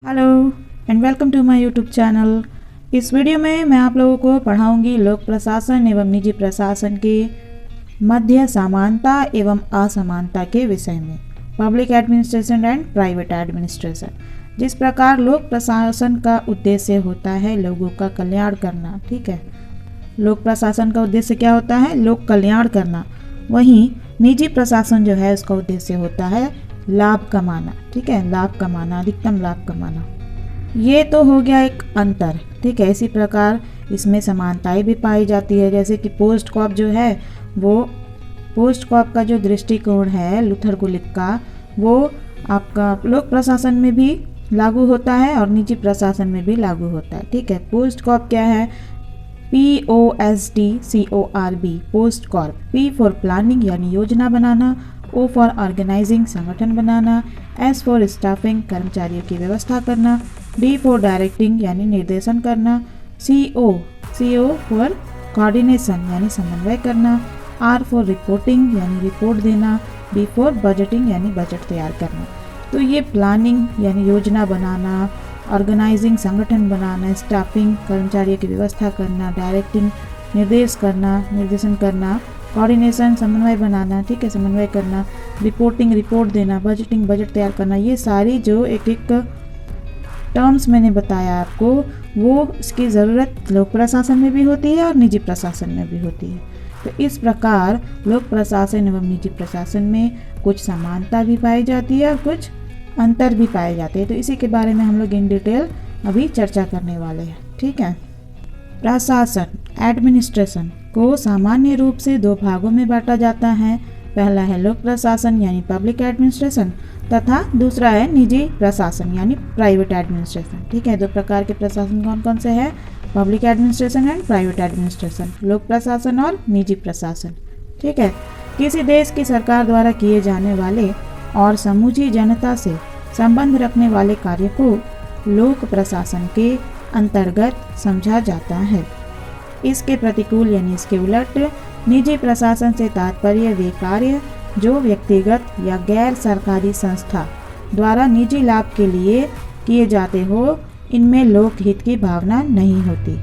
Hello and welcome to my YouTube channel. इस video में मैं आप लोगों को पढ़ाऊंगी लोक प्रशासन एवं निजी प्रशासन के मध्य समानता एवं असमानता के विषय में, public administration and private administration. जिस प्रकार लोक प्रशासन का उद्देश्य होता है लोगों का कल्याण करना, ठीक है, लोक प्रशासन का उद्देश्य क्या होता है? लोक कल्याण करना। वहीं निजी प्रशासन जो है उसका उद्देश्य होता है लाभ कमाना, ठीक है, लाभ कमाना, अधिकतम लाभ कमाना। ये तो हो गया एक अंतर, ठीक है। इसी प्रकार इसमें समानताएं भी पाई जाती है, जैसे कि पोस्ट कॉप जो है वो पोस्ट कॉप का जो दृष्टिकोण है लूथर गुलिक का, वो आपका लोक प्रशासन में भी लागू होता है और निजी प्रशासन में भी लागू होता है, ठीक है। पोस्ट कॉप क्या है? POSTCORB, post Corp. P for planning यानी योजना बनाना, O फॉर ऑर्गेनाइजिंग संगठन बनाना, S फॉर स्टाफिंग कर्मचारियों की व्यवस्था करना, D फॉर डायरेक्टिंग यानी निर्देशन करना, CO फॉर कोऑर्डिनेशन यानी समन्वय करना, R फॉर रिपोर्टिंग यानी रिपोर्ट देना, B फॉर बजटिंग यानी बजट तैयार करना। तो ये प्लानिंग यानी योजना बनाना, ऑर्गेनाइजिंग संगठन बनाना, स्टाफिंग कर्मचारियों की व्यवस्था करना, डायरेक्टिंग निर्देशन करना, कोऑर्डिनेशन समन्वय बनाना, ठीक है, समन्वय करना, रिपोर्टिंग रिपोर्ट देना, बजटिंग बजट तैयार करना। ये सारी जो एक एक टर्म्स मैंने बताया आपको, वो इसकी ज़रूरत लोक प्रशासन में भी होती है और निजी प्रशासन में भी होती है। तो इस प्रकार लोक प्रशासन एवं निजी प्रशासन में कुछ समानता भी पाई जाती है और कुछ अंतर भी पाए जाते हैं। तो इसी के बारे में हम लोग इन डिटेल अभी चर्चा करने वाले हैं, ठीक है। प्रशासन एडमिनिस्ट्रेशन को सामान्य रूप से दो भागों में बांटा जाता है। पहला है लोक प्रशासन यानी पब्लिक एडमिनिस्ट्रेशन तथा दूसरा है निजी प्रशासन यानी प्राइवेट एडमिनिस्ट्रेशन, ठीक है। दो प्रकार के प्रशासन कौन कौन से हैं? Public administration and private administration, लोक प्रशासन और निजी प्रशासन, ठीक है। किसी देश की सरकार द्वारा किए जाने वाले और समूची जनता से संबंध रखने वाले कार्य को लोक प्रशासन के अंतर्गत समझा जाता है। इसके प्रतिकूल यानी इसके उलट निजी प्रशासन से तात्पर्य वे कार्य जो व्यक्तिगत या गैर सरकारी संस्था द्वारा निजी लाभ के लिए किए जाते हो, इनमें लोक हित की भावना नहीं होती।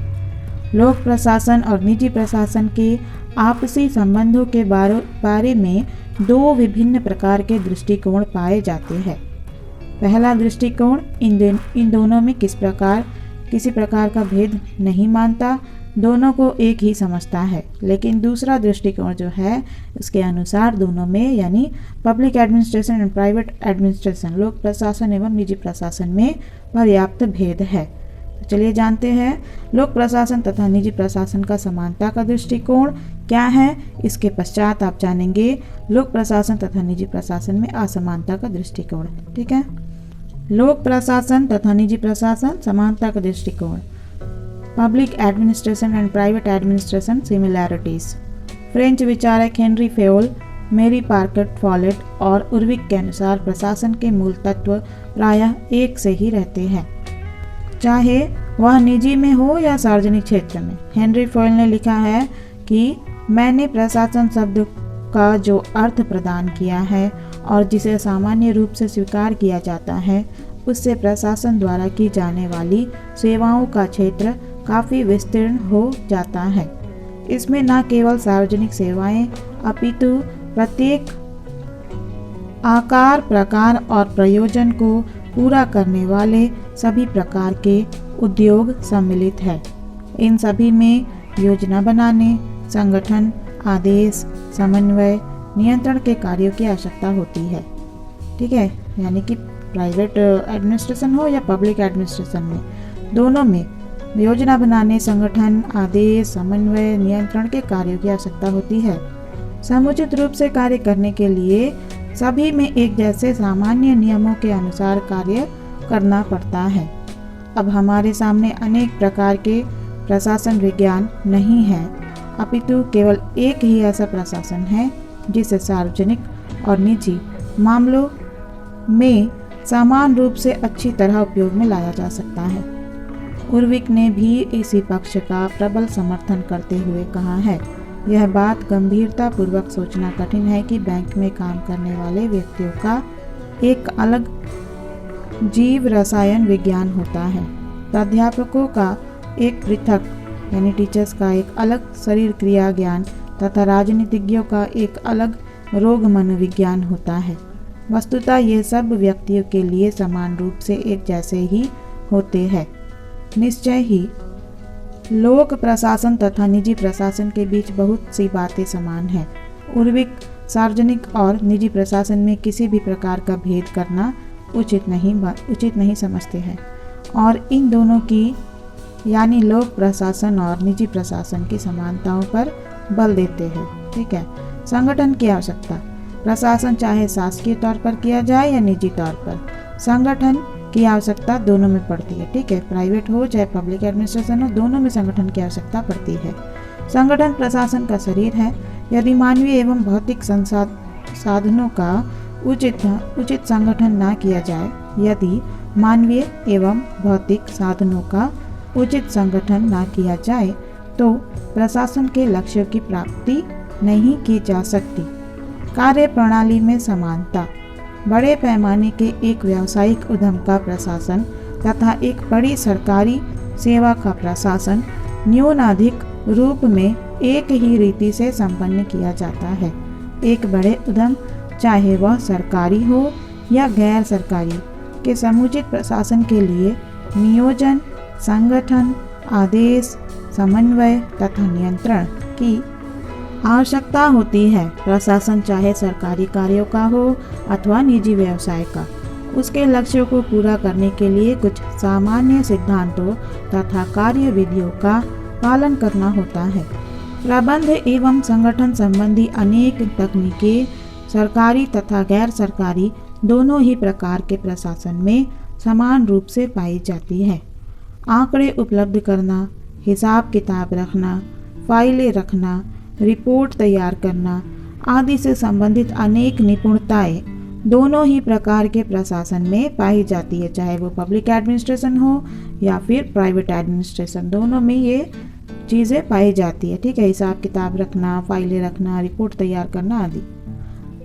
लोक प्रशासन और निजी प्रशासन के आपसी संबंधों के बारे में दो विभिन्न प्रकार के दृष्टिकोण पाए जाते हैं। पहला दृष्टिकोण इन दोनों में किसी प्रकार का भेद नहीं मानता, दोनों को एक ही समझता है। लेकिन दूसरा दृष्टिकोण जो है उसके अनुसार दोनों में यानी public administration and private administration, लोक प्रशासन एवं निजी प्रशासन में पर्याप्त भेद है। तो चलिए जानते हैं लोक प्रशासन तथा निजी प्रशासन का समानता का दृष्टिकोण क्या है। इसके पश्चात आप जानेंगे लोक प्रशासन तथा निजी प्रशासन में असमानता का दृष्टिकोण, ठीक है। लोक प्रशासन तथा निजी प्रशासन समानता का दृष्टिकोण। Public administration and private administration similarities. French विचारक हेनरी फेयोल, मेरी पार्कट फॉलेट और उर्विक के अनुसार प्रशासन के मूल तत्व प्रायः एक से ही रहते हैं, चाहे वह निजी में हो या सार्वजनिक क्षेत्र में। हेनरी फेयोल ने लिखा है कि मैंने प्रशासन शब्द का जो अर्थ प्रदान किया है और जिसे सामान्य रूप से स्वीकार किया जाता है, उससे प्रशासन द्वारा की जाने वाली सेवाओं का क्षेत्र काफ़ी विस्तीर्ण हो जाता है। इसमें न केवल सार्वजनिक सेवाएं अपितु प्रत्येक आकार, प्रकार और प्रयोजन को पूरा करने वाले सभी प्रकार के उद्योग सम्मिलित है। इन सभी में योजना बनाने, संगठन, आदेश, समन्वय, नियंत्रण के कार्यों की आवश्यकता होती है, ठीक है। यानी कि प्राइवेट एडमिनिस्ट्रेशन हो या पब्लिक एडमिनिस्ट्रेशन में, दोनों में योजना बनाने, संगठन, आदेश, समन्वय, नियंत्रण के कार्यों की आवश्यकता होती है। समुचित रूप से कार्य करने के लिए सभी में एक जैसे सामान्य नियमों के अनुसार कार्य करना पड़ता है। अब हमारे सामने अनेक प्रकार के प्रशासन विज्ञान नहीं है, अपितु केवल एक ही ऐसा प्रशासन है जिसे सार्वजनिक और निजी मामलों में समान रूप से अच्छी तरह उपयोग में लाया जा सकता है। उर्विक ने भी इसी पक्ष का प्रबल समर्थन करते हुए कहा है, यह बात गंभीरता पूर्वक सोचना कठिन है कि बैंक में काम करने वाले व्यक्तियों का एक अलग जीव रसायन विज्ञान होता है। प्राध्यापकों का एक पृथक यानी टीचर्स का एक अलग शरीर क्रिया ज्ञान तथा राजनीतिज्ञों का एक अलग रोग मनोविज्ञान होता है। वस्तुतः ये सब व्यक्तियों के लिए समान रूप से एक जैसे ही होते हैं। निश्चय ही लोक प्रशासन तथा निजी प्रशासन के बीच बहुत सी बातें समान हैं। उर्विक सार्वजनिक और निजी प्रशासन में किसी भी प्रकार का भेद करना उचित नहीं समझते हैं और इन दोनों की यानी लोक प्रशासन और निजी प्रशासन की समानताओं पर बल देते हैं। ठीक है। संगठन की आवश्यकता। प्रशासन चाहे शासकीय तौर पर किया जाए या निजी तौर पर, संगठन की आवश्यकता दोनों में पड़ती है। ठीक है। प्राइवेट हो चाहे पब्लिक एडमिनिस्ट्रेशन हो, दोनों में संगठन की आवश्यकता पड़ती है। संगठन प्रशासन का शरीर है। यदि मानवीय एवं भौतिक साधनों का उचित संगठन ना किया जाए, यदि मानवीय एवं भौतिक साधनों का उचित संगठन ना किया जाए तो प्रशासन के लक्ष्यों की प्राप्ति नहीं की जा सकती। कार्य प्रणाली में समानता। बड़े पैमाने के एक व्यावसायिक उद्यम का प्रशासन तथा एक बड़ी सरकारी सेवा का प्रशासन न्यूनाधिक रूप में एक ही रीति से संपन्न किया जाता है। एक बड़े उद्यम चाहे वह सरकारी हो या गैर सरकारी के समुचित प्रशासन के लिए नियोजन, संगठन, आदेश, समन्वय तथा नियंत्रण की आवश्यकता होती है। प्रशासन चाहे सरकारी कार्यों का हो अथवा निजी व्यवसाय का, उसके लक्ष्यों को पूरा करने के लिए कुछ सामान्य सिद्धांतों तथा कार्य विधियों का पालन करना होता है। प्रबंध एवं संगठन संबंधी अनेक तकनीकें सरकारी तथा गैर सरकारी दोनों ही प्रकार के प्रशासन में समान रूप से पाई जाती है। आंकड़े उपलब्ध करना, हिसाब किताब रखना, फाइलें रखना, रिपोर्ट तैयार करना आदि से संबंधित अनेक निपुणताएं दोनों ही प्रकार के प्रशासन में पाई जाती है, चाहे वो पब्लिक एडमिनिस्ट्रेशन हो या फिर प्राइवेट एडमिनिस्ट्रेशन, दोनों में ये चीज़ें पाई जाती है। ठीक है। हिसाब किताब रखना, फाइलें रखना, रिपोर्ट तैयार करना आदि।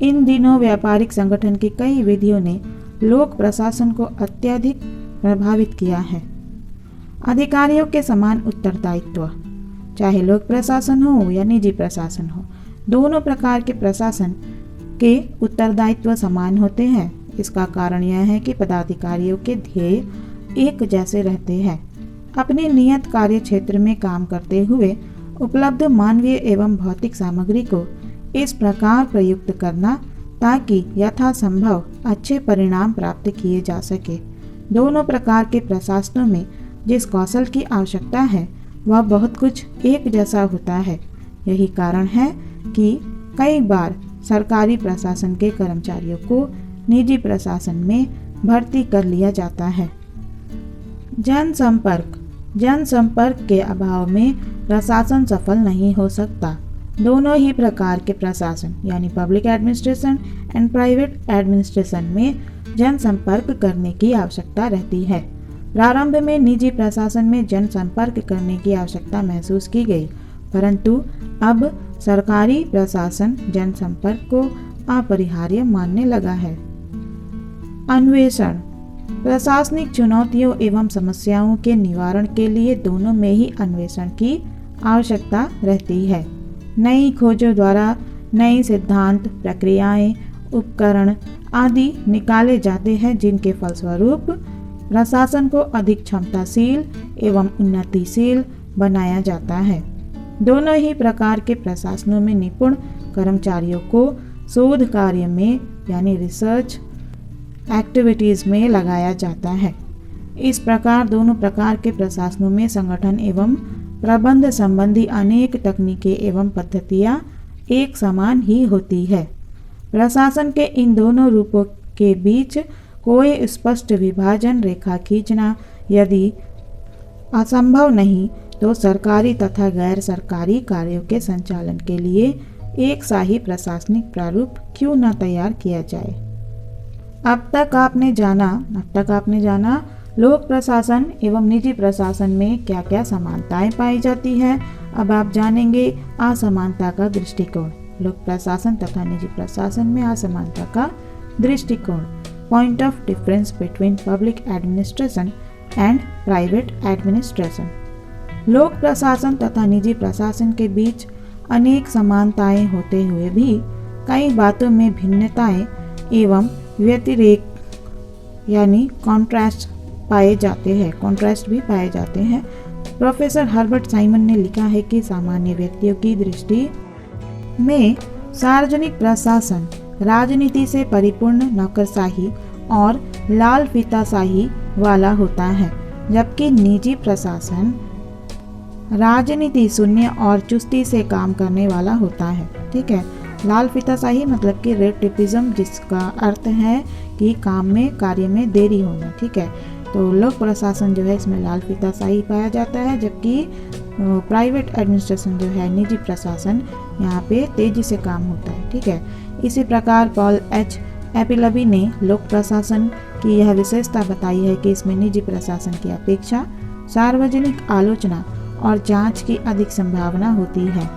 इन दिनों व्यापारिक संगठन की कई विधियों ने लोक प्रशासन को अत्यधिक प्रभावित किया है। अधिकारियों के समान उत्तरदायित्व। चाहे लोक प्रशासन हो या निजी प्रशासन हो, दोनों प्रकार के प्रशासन के उत्तरदायित्व समान होते हैं। इसका कारण यह है कि पदाधिकारियों के ध्येय एक जैसे रहते हैं। अपने नियत कार्य क्षेत्र में काम करते हुए उपलब्ध मानवीय एवं भौतिक सामग्री को इस प्रकार प्रयुक्त करना ताकि यथासंभव अच्छे परिणाम प्राप्त किए जा सके। दोनों प्रकार के प्रशासनों में जिस कौशल की आवश्यकता है वह बहुत कुछ एक जैसा होता है। यही कारण है कि कई बार सरकारी प्रशासन के कर्मचारियों को निजी प्रशासन में भर्ती कर लिया जाता है। जनसंपर्क के अभाव में प्रशासन सफल नहीं हो सकता। दोनों ही प्रकार के प्रशासन यानी public administration and private administration में जनसंपर्क करने की आवश्यकता रहती है। प्रारंभ में निजी प्रशासन में जनसंपर्क करने की आवश्यकता महसूस की गई, परंतु अब सरकारी प्रशासन जनसंपर्क को अपरिहार्य मानने लगा है। अन्वेषण। प्रशासनिक चुनौतियों एवं समस्याओं के निवारण के लिए दोनों में ही अन्वेषण की आवश्यकता रहती है। नई खोजों द्वारा नए सिद्धांत, प्रक्रियाएं, उपकरण आदि निकाले जाते हैं जिनके फलस्वरूप प्रशासन को अधिक क्षमताशील एवं उन्नतिशील बनाया जाता है। दोनों ही प्रकार के प्रशासनों में निपुण कर्मचारियों को शोध कार्य में यानी रिसर्च एक्टिविटीज में लगाया जाता है। इस प्रकार दोनों प्रकार के प्रशासनों में संगठन एवं प्रबंध संबंधी अनेक तकनीकें एवं पद्धतियां एक समान ही होती है। प्रशासन के इन दोनों रूपों के बीच कोई स्पष्ट विभाजन रेखा खींचना यदि असंभव नहीं तो सरकारी तथा गैर सरकारी कार्यों के संचालन के लिए एक शाही प्रशासनिक प्रारूप क्यों न तैयार किया जाए। अब तक आपने जाना लोक प्रशासन एवं निजी प्रशासन में क्या क्या समानताएं पाई जाती है। अब आप जानेंगे असमानता का दृष्टिकोण। लोक प्रशासन तथा निजी प्रशासन में असमानता का दृष्टिकोण। Point of difference between public administration and private administration. लोक प्रशासन तथा निजी प्रशासन के बीच अनेक समानताएं होते हुए भी कई बातों में भिन्नताएं एवं व्यतिरेक यानी कॉन्ट्रास्ट भी पाए जाते हैं। प्रोफेसर हर्बर्ट साइमन ने लिखा है कि सामान्य व्यक्तियों की दृष्टि में सार्वजनिक प्रशासन राजनीति से परिपूर्ण नौकरशाही और लाल फीताशाही वाला होता है, जबकि निजी प्रशासन राजनीति शून्य और चुस्ती से काम करने वाला होता है। ठीक है, लाल फीताशाही मतलब कि रेड टेपिज्म, जिसका अर्थ है कि कार्य में देरी होना। ठीक है, तो लोक प्रशासन जो है इसमें लाल फीताशाही पाया जाता है, जबकि प्राइवेट एडमिनिस्ट्रेशन जो है निजी प्रशासन, यहाँ पे तेजी से काम होता है। ठीक है, इसी प्रकार पॉल एच एपिलबी ने लोक प्रशासन की यह विशेषता बताई है कि इसमें निजी प्रशासन की अपेक्षा सार्वजनिक आलोचना और जांच की अधिक संभावना होती है।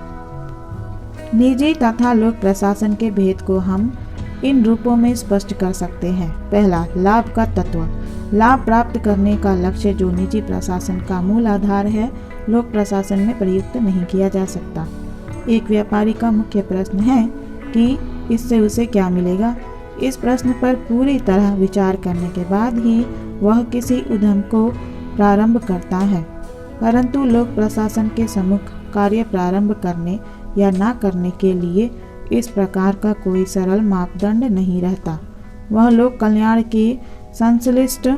निजी तथा लोक प्रशासन के भेद को हम इन रूपों में स्पष्ट कर सकते हैं। पहला, लाभ का तत्व। लाभ प्राप्त करने का लक्ष्य जो निजी प्रशासन का मूल आधार है, लोक प्रशासन में प्रयुक्त नहीं किया जा सकता। एक व्यापारी का मुख्य प्रश्न है कि इससे उसे क्या मिलेगा। इस प्रश्न पर पूरी तरह विचार करने के बाद ही वह किसी उद्यम को प्रारंभ करता है, परंतु लोक प्रशासन के सम्मुख कार्य प्रारंभ करने या ना करने के लिए इस प्रकार का कोई सरल मापदंड नहीं रहता। वह लोक कल्याण के संश्लिष्ट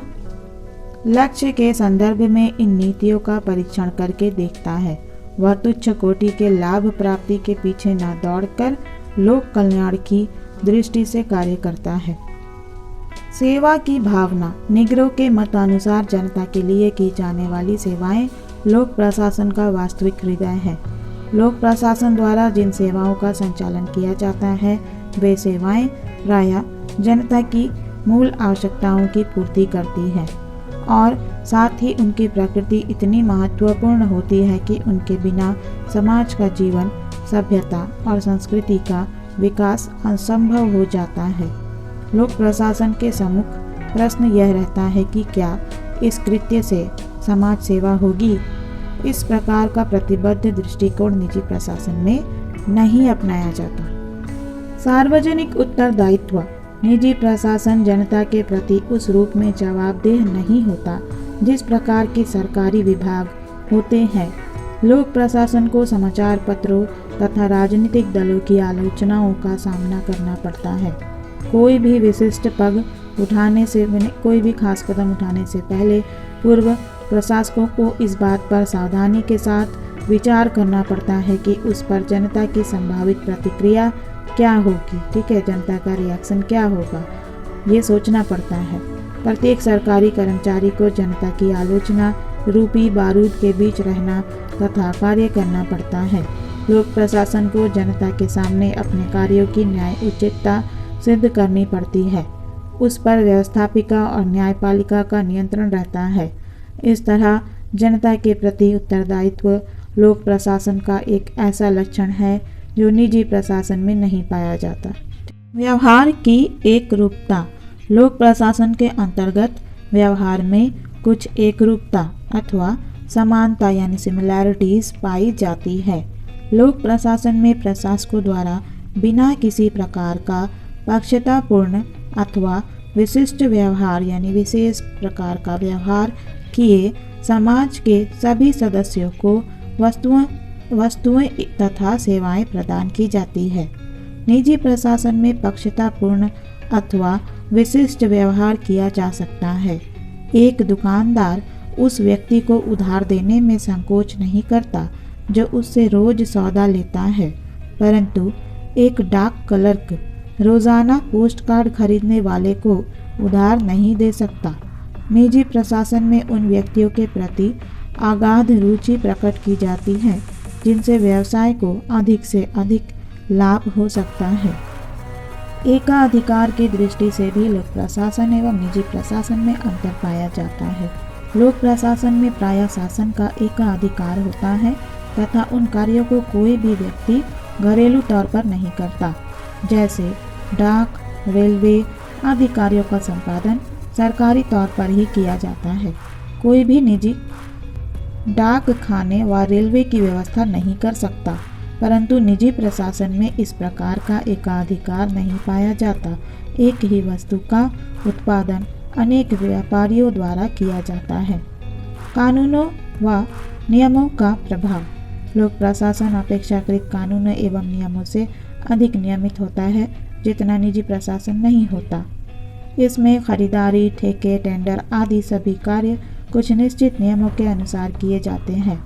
लक्ष्य के संदर्भ में इन नीतियों का परीक्षण करके देखता है। वह तुच्छ कोटि के लाभ प्राप्ति के पीछे न दौड़कर लोक कल्याण की दृष्टि से कार्य करता है। सेवा की भावना। निग्रो के मतानुसार जनता के लिए की जाने वाली सेवाएं लोक प्रशासन का वास्तविक हृदय है। लोक प्रशासन द्वारा जिन सेवाओं का संचालन किया जाता है, वे सेवाएं प्रायः जनता की मूल आवश्यकताओं की पूर्ति करती है और साथ ही उनकी प्रकृति इतनी महत्वपूर्ण होती है कि उनके बिना समाज का जीवन, सभ्यता और संस्कृति का विकास असंभव हो जाता है। लोक प्रशासन के सम्मुख प्रश्न यह रहता है कि क्या इस कृत्य से समाज सेवा होगी। इस प्रकार का प्रतिबद्ध दृष्टिकोण निजी प्रशासन में नहीं अपनाया जाता। सार्वजनिक उत्तरदायित्व। निजी प्रशासन जनता के प्रति उस रूप में जवाबदेह नहीं होता जिस प्रकार के सरकारी विभाग होते हैं। लोक प्रशासन को समाचार पत्रों तथा राजनीतिक दलों की आलोचनाओं का सामना करना पड़ता है। कोई भी खास कदम उठाने से पहले पूर्व प्रशासकों को इस बात पर सावधानी के साथ विचार करना पड़ता है कि उस पर जनता की संभावित प्रतिक्रिया क्या होगी। ठीक है, जनता का रिएक्शन क्या होगा, ये सोचना पड़ता है। प्रत्येक सरकारी कर्मचारी को जनता की आलोचना रूपी बारूद के बीच रहना तथा कार्य करना पड़ता है। लोक प्रशासन को जनता के सामने अपने कार्यों की न्याय उचितता सिद्ध करनी पड़ती है। उस पर व्यवस्थापिका और न्यायपालिका का नियंत्रण रहता है। इस तरह जनता के प्रति उत्तरदायित्व लोक प्रशासन का एक ऐसा लक्षण है जो निजी प्रशासन में नहीं पाया जाता। व्यवहार की एकरूपता। लोक प्रशासन के अंतर्गत व्यवहार में कुछ एकरूपता अथवा समानता यानी सिमिलैरिटीज पाई जाती है। लोक प्रशासन में प्रशासकों द्वारा बिना किसी प्रकार का पक्षतापूर्ण अथवा विशिष्ट व्यवहार यानी विशेष प्रकार का व्यवहार किए समाज के सभी सदस्यों को वस्तुएं तथा सेवाएं प्रदान की जाती है। निजी प्रशासन में पक्षतापूर्ण अथवा विशिष्ट व्यवहार किया जा सकता है। एक दुकानदार उस व्यक्ति को उधार देने में संकोच नहीं करता जो उससे रोज सौदा लेता है, परंतु एक डाक क्लर्क रोजाना पोस्ट कार्ड खरीदने वाले को उधार नहीं दे सकता। निजी प्रशासन में उन व्यक्तियों के प्रति अगाध रुचि प्रकट की जाती है जिनसे व्यवसाय को अधिक से अधिक लाभ हो सकता है। एकाधिकार की दृष्टि से भी लोक प्रशासन एवं निजी प्रशासन में अंतर पाया जाता है। लोक प्रशासन में प्रायः शासन का एकाधिकार होता है तथा उन कार्यों को कोई भी व्यक्ति घरेलू तौर पर नहीं करता, जैसे डाक, रेलवे, आदि कार्यों का संपादन सरकारी तौर पर ही किया जाता है। कोई भी निजी डाक खाने व रेलवे की व्यवस्था नहीं कर सकता, परंतु निजी प्रशासन में इस प्रकार का एकाधिकार नहीं पाया जाता। एक ही वस्तु का उत्पादन अनेक व्यापारियों द्वारा किया जाता है। कानूनों व नियमों का प्रभाव। लोक प्रशासन अपेक्षाकृत कानूनों एवं नियमों से अधिक नियमित होता है, जितना निजी प्रशासन नहीं होता। इसमें खरीदारी, ठेके, टेंडर आदि सभी कार्य कुछ निश्चित नियमों के अनुसार किए जाते हैं।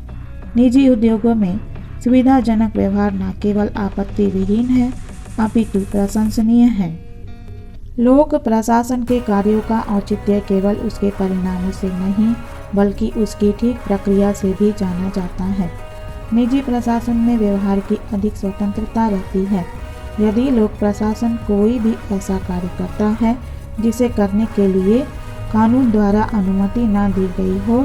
निजी उद्योगों में सुविधाजनक व्यवहार न केवल आपत्ति विहीन है, अपितु प्रशंसनीय है। लोक प्रशासन के कार्यों का औचित्य केवल उसके परिणामों से नहीं, बल्कि उसकी ठीक प्रक्रिया से भी जाना जाता है। निजी प्रशासन में व्यवहार की अधिक स्वतंत्रता रहती है। यदि लोक प्रशासन कोई भी ऐसा कार्य करता है जिसे करने के लिए कानून द्वारा अनुमति न दी गई हो,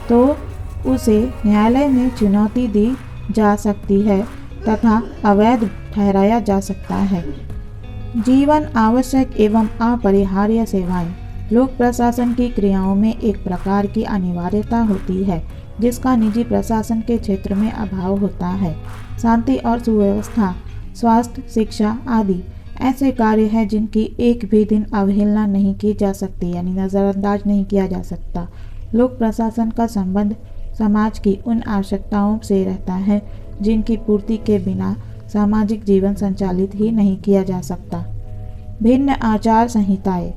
तो उसे न्यायालय में चुनौती दी जा सकती है तथा अवैध ठहराया जा सकता है। जीवन आवश्यक एवं अपरिहार्य सेवाएं। लोक प्रशासन की क्रियाओं में एक प्रकार की अनिवार्यता होती है, जिसका निजी प्रशासन के क्षेत्र में अभाव होता है। शांति और सुव्यवस्था, स्वास्थ्य, शिक्षा आदि ऐसे कार्य हैं जिनकी एक भी दिन अवहेलना नहीं की जा सकती, यानी नज़रअंदाज नहीं किया जा सकता। लोक प्रशासन का संबंध समाज की उन आवश्यकताओं से रहता है जिनकी पूर्ति के बिना सामाजिक जीवन संचालित ही नहीं किया जा सकता। भिन्न आचार संहिताएं।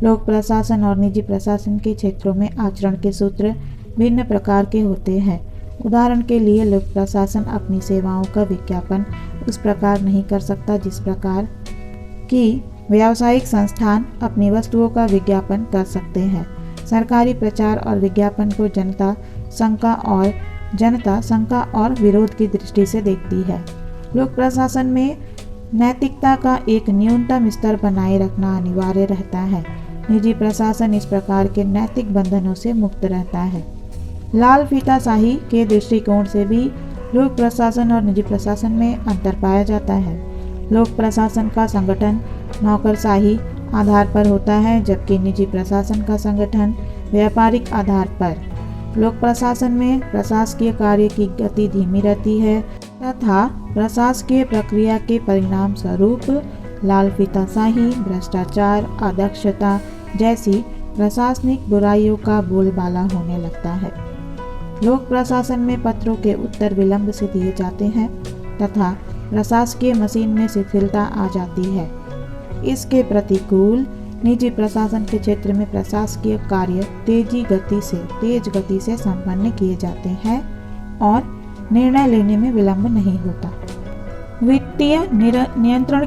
लोक प्रशासन और निजी प्रशासन के क्षेत्रों में आचरण के सूत्र भिन्न प्रकार के होते हैं। उदाहरण के लिए लोक प्रशासन अपनी सेवाओं का विज्ञापन उस प्रकार नहीं कर सकता जिस प्रकार कि व्यावसायिक संस्थान अपनी वस्तुओं का विज्ञापन कर सकते हैं। सरकारी प्रचार और विज्ञापन को जनता शंका और विरोध की दृष्टि से देखती है। लोक प्रशासन में नैतिकता का एक न्यूनतम स्तर बनाए रखना अनिवार्य रहता है। निजी प्रशासन इस प्रकार के नैतिक बंधनों से मुक्त रहता है। लाल फीताशाही के दृष्टिकोण से भी लोक प्रशासन और निजी प्रशासन में अंतर पाया जाता है। लोक प्रशासन का संगठन नौकरशाही आधार पर होता है, जबकि निजी प्रशासन का संगठन व्यापारिक आधार पर। लोक प्रशासन में प्रशासकीय कार्य की गति धीमी रहती है तथा प्रशासकीय प्रक्रिया के परिणाम स्वरूप लाल फीताशाही, भ्रष्टाचार, अदक्षता जैसी प्रशासनिक बुराइयों का बोलबाला होने लगता है। लोक प्रशासन में पत्रों के उत्तर विलंब से दिए जाते हैं तथा प्रशासकीय मशीन में शिथिलता आ जाती है। इसके प्रतिकूल निजी प्रशासन के क्षेत्र में प्रशासकीय कार्य तेज गति से संपन्न किए जाते हैं और निर्णय लेने में विलंब नहीं होता। वित्तीय नियंत्रण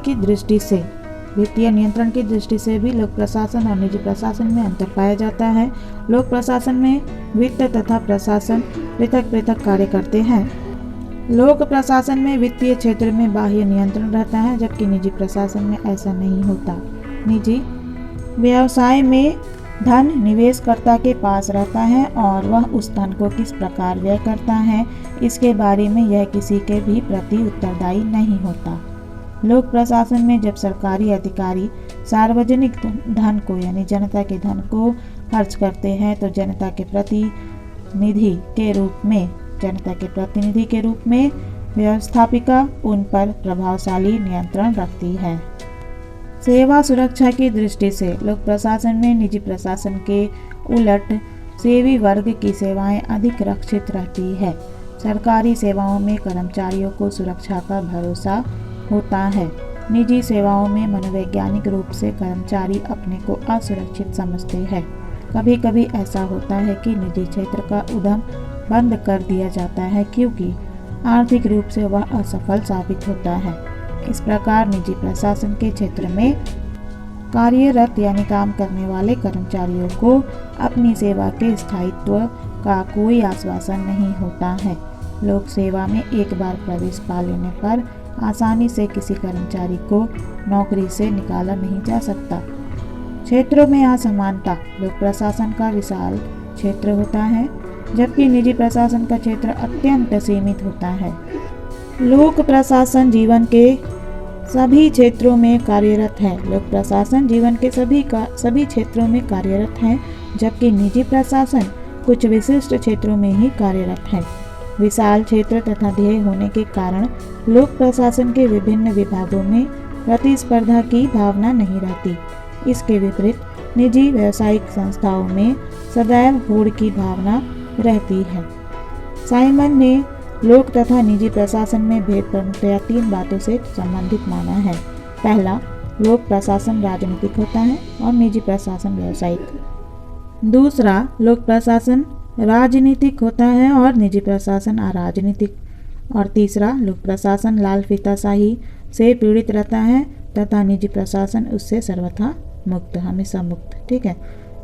की दृष्टि से भी लोक प्रशासन और निजी प्रशासन में अंतर पाया जाता है। लोक प्रशासन में वित्त तथा प्रशासन पृथक पृथक कार्य करते हैं। लोक प्रशासन में वित्तीय क्षेत्र में बाह्य नियंत्रण रहता है, जबकि निजी प्रशासन में ऐसा नहीं होता। निजी व्यवसाय में धन निवेशकर्ता के पास रहता है और वह उस धन को किस प्रकार व्यय करता है, इसके बारे में यह किसी के भी प्रति उत्तरदायी नहीं होता। लोक प्रशासन में जब सरकारी अधिकारी सार्वजनिक धन को यानी जनता के धन को खर्च करते हैं, तो जनता के प्रतिनिधि के रूप में व्यवस्थापिका उन पर प्रभावशाली नियंत्रण रखती है। सेवा सुरक्षा की दृष्टि से लोक प्रशासन में निजी प्रशासन के उलट सेवी वर्ग की सेवाएं अधिक रक्षित रहती है। सरकारी सेवाओं में कर्मचारियों को सुरक्षा का भरोसा होता है। निजी सेवाओं में मनोवैज्ञानिक रूप से कर्मचारी अपने को असुरक्षित समझते हैं। कभी कभी ऐसा होता है कि निजी क्षेत्र का उद्यम बंद कर दिया जाता है क्योंकि आर्थिक रूप से वह असफल साबित होता है। इस प्रकार निजी प्रशासन के क्षेत्र में कार्यरत यानी काम करने वाले कर्मचारियों को अपनी सेवा के स्थायित्व का कोई आश्वासन नहीं होता है। लोक सेवा में एक बार प्रवेश पा लेने पर आसानी से किसी कर्मचारी को नौकरी से निकाला नहीं जा सकता। क्षेत्रों में असमानता। लोक प्रशासन का विशाल क्षेत्र होता है, जबकि निजी प्रशासन का क्षेत्र अत्यंत सीमित होता है। लोक प्रशासन जीवन के सभी क्षेत्रों में कार्यरत है। लोक प्रशासन जीवन के सभी क्षेत्रों में कार्यरत है, जबकि निजी प्रशासन कुछ विशिष्ट क्षेत्रों में ही कार्यरत है। विशाल क्षेत्र तथा ध्येय होने के कारण लोक प्रशासन के विभिन्न विभागों में प्रतिस्पर्धा की भावना नहीं रहती। इसके विपरीत निजी व्यावसायिक संस्थाओं में सदैव होड़ की भावना रहती है। साइमन ने लोक तथा निजी प्रशासन में भेद प्रमुखतया 3 बातों से संबंधित माना है। पहला, लोक प्रशासन राजनीतिक होता है और निजी प्रशासन व्यावसायिक। दूसरा, लोक प्रशासन राजनीतिक होता है और निजी प्रशासन अराजनीतिक। और तीसरा, लोक प्रशासन लाल फीताशाही से पीड़ित रहता है तथा निजी प्रशासन उससे सर्वथा मुक्त, हमेशा मुक्त। ठीक है।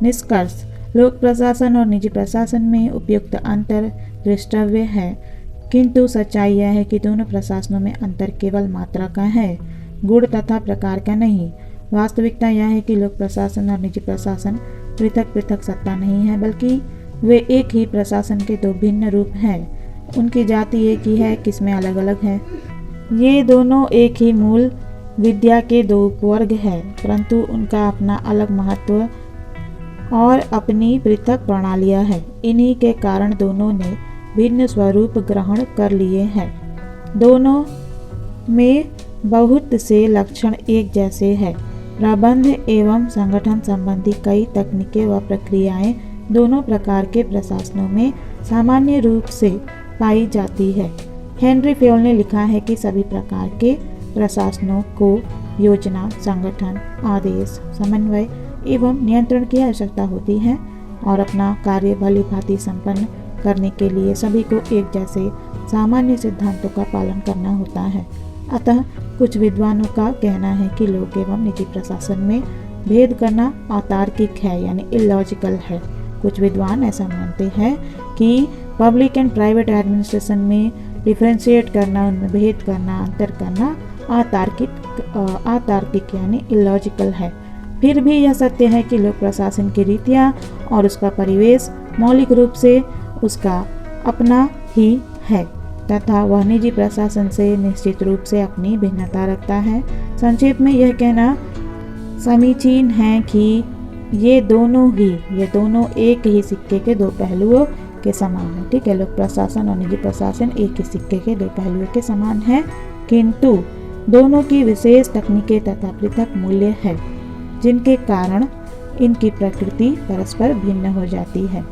निष्कर्ष, लोक प्रशासन और निजी प्रशासन में उपयुक्त अंतर दृष्टव्य है, किंतु सच्चाई यह है कि दोनों प्रशासनों में अंतर केवल मात्रा का है, गुण तथा प्रकार का नहीं। वास्तविकता यह है कि लोक प्रशासन और निजी प्रशासन पृथक पृथक सत्ता नहीं है, बल्कि वे एक ही प्रशासन के 2 भिन्न रूप हैं। उनकी जाति एक ही है, किस्में अलग अलग हैं। ये दोनों एक ही मूल विद्या के 2 उपवर्ग हैं, परंतु उनका अपना अलग महत्व और अपनी पृथक प्रणालियाँ हैं। इन्हीं के कारण दोनों ने भिन्न स्वरूप ग्रहण कर लिए हैं। दोनों में बहुत से लक्षण एक जैसे हैं। प्रबंध एवं संगठन संबंधी कई तकनीकें व प्रक्रियाएं दोनों प्रकार के प्रशासनों में सामान्य रूप से पाई जाती है। हेनरी फेयोल ने लिखा है कि सभी प्रकार के प्रशासनों को योजना, संगठन, आदेश, समन्वय एवं नियंत्रण की आवश्यकता होती है और अपना कार्य भली भांति संपन्न करने के लिए सभी को एक जैसे सामान्य सिद्धांतों का पालन करना होता है। अतः कुछ विद्वानों का कहना है कि लोक एवं निजी प्रशासन में भेद करना अतार्किक है, यानी इलॉजिकल है। कुछ विद्वान ऐसा मानते हैं कि पब्लिक एंड प्राइवेट एडमिनिस्ट्रेशन में डिफ्रेंशिएट करना, उनमें भेद करना, अंतर करना अतार्किक यानी इलॉजिकल है। फिर भी यह सत्य है कि लोक प्रशासन की रीतियाँ और उसका परिवेश मौलिक रूप से उसका अपना ही है तथा वह निजी प्रशासन से निश्चित रूप से अपनी भिन्नता रखता है। संक्षेप में यह कहना समीचीन है कि ये दोनों एक ही सिक्के के 2 पहलुओं के समान है। ठीक है, लोक प्रशासन और निजी प्रशासन एक ही सिक्के के 2 पहलुओं के समान है, किंतु दोनों की विशेष तकनीकें तथा पृथक मूल्य है, जिनके कारण इनकी प्रकृति परस्पर भिन्न हो जाती है।